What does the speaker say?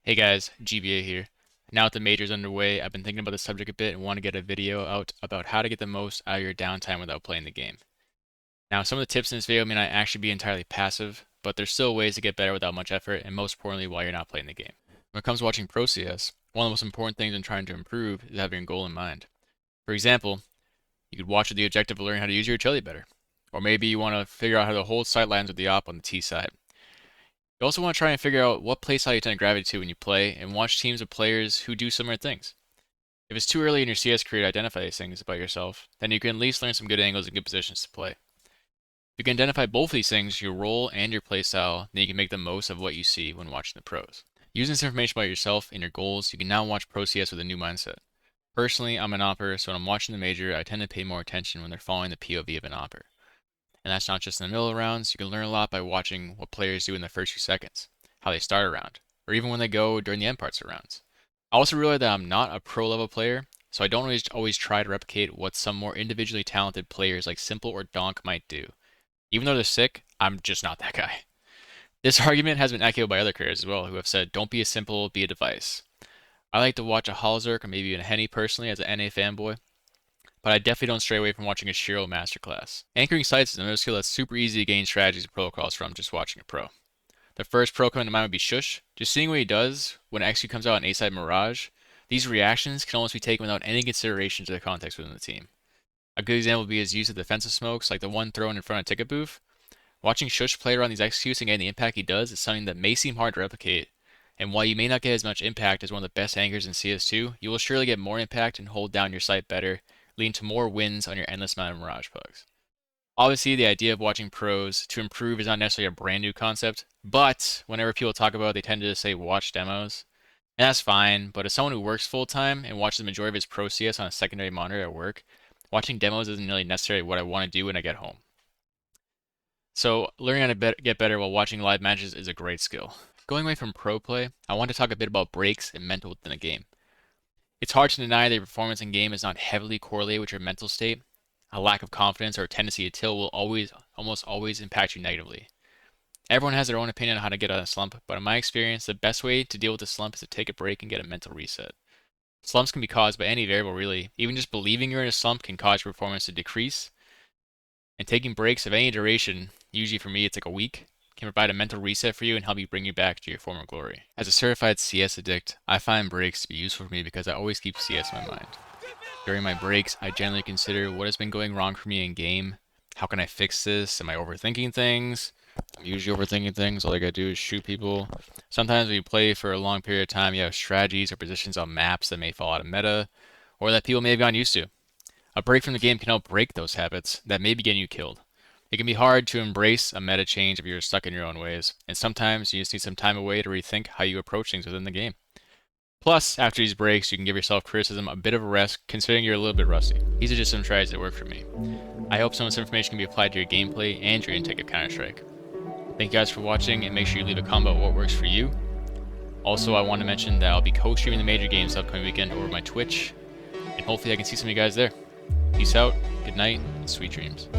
Hey guys, GBA here. Now that the major's underway, I've been thinking about the subject a bit and want to get a video out about how to get the most out of your downtime without playing the game. Now, some of the tips in this video may not actually be entirely passive, but there's still ways to get better without much effort, and most importantly, while you're not playing the game. When it comes to watching Pro CS, one of the most important things in trying to improve is having a goal in mind. For example, you could watch with the objective of learning how to use your utility better. Or maybe you want to figure out how to hold sight lines with the op on the T side. You also want to try and figure out what playstyle you tend to gravitate to when you play, and watch teams of players who do similar things. If it's too early in your CS career to identify these things about yourself, then you can at least learn some good angles and good positions to play. If you can identify both these things, your role and your playstyle, then you can make the most of what you see when watching the pros. Using this information about yourself and your goals, you can now watch Pro CS with a new mindset. Personally, I'm an opper, so when I'm watching the major, I tend to pay more attention when they're following the POV of an opper. And that's not just in the middle of rounds. You can learn a lot by watching what players do in the first few seconds, how they start a round, or even when they go during the end parts of rounds. I also realize that I'm not a pro level player, so I don't always try to replicate what some more individually talented players like Simple or Donk might do. Even though they're sick, I'm just not that guy. This argument has been echoed by other creators as well, who have said, don't be a Simple, be a device. I like to watch a Halzerk or maybe even a Henny personally as an NA fanboy, but I definitely don't stray away from watching a Shiro masterclass. Anchoring sites is another skill that's super easy to gain strategies and protocols from just watching a pro. The first pro coming to mind would be Shush. Just seeing what he does when XQ comes out on A-side Mirage, these reactions can almost be taken without any consideration to the context within the team. A good example would be his use of defensive smokes, like the one thrown in front of Ticket Booth. Watching Shush play around these executes and getting the impact he does is something that may seem hard to replicate, and while you may not get as much impact as one of the best anchors in CS2, you will surely get more impact and hold down your site better, leading to more wins on your endless amount of Mirage pugs. Obviously, the idea of watching pros to improve is not necessarily a brand new concept, but whenever people talk about it, they tend to just say watch demos. And that's fine, but as someone who works full time and watches the majority of his pro CS on a secondary monitor at work, watching demos isn't really necessarily what I want to do when I get home. So, learning how to get better while watching live matches is a great skill. Going away from pro play, I want to talk a bit about breaks and mental within a game. It's hard to deny that your performance in game is not heavily correlated with your mental state. A lack of confidence or a tendency to tilt will almost always impact you negatively. Everyone has their own opinion on how to get out of a slump, but in my experience, the best way to deal with a slump is to take a break and get a mental reset. Slumps can be caused by any variable, really. Even just believing you're in a slump can cause your performance to decrease, and taking breaks of any duration, usually for me it's like a week, can provide a mental reset for you and help you bring you back to your former glory. As a certified CS addict, I find breaks to be useful for me because I always keep CS in my mind. During my breaks, I generally consider what has been going wrong for me in game. How can I fix this? Am I overthinking things? I'm usually overthinking things. All I gotta do is shoot people. Sometimes when you play for a long period of time, you have strategies or positions on maps that may fall out of meta, or that people may have gotten used to. A break from the game can help break those habits that may be getting you killed. It can be hard to embrace a meta change if you're stuck in your own ways, and sometimes you just need some time away to rethink how you approach things within the game. Plus, after these breaks, you can give yourself criticism a bit of a rest, considering you're a little bit rusty. These are just some tries that work for me. I hope some of this information can be applied to your gameplay and your intake of Counter-Strike. Thank you guys for watching, and make sure you leave a comment about what works for you. Also, I want to mention that I'll be co-streaming the major games upcoming weekend over my Twitch, and hopefully I can see some of you guys there. Peace out, good night, and sweet dreams.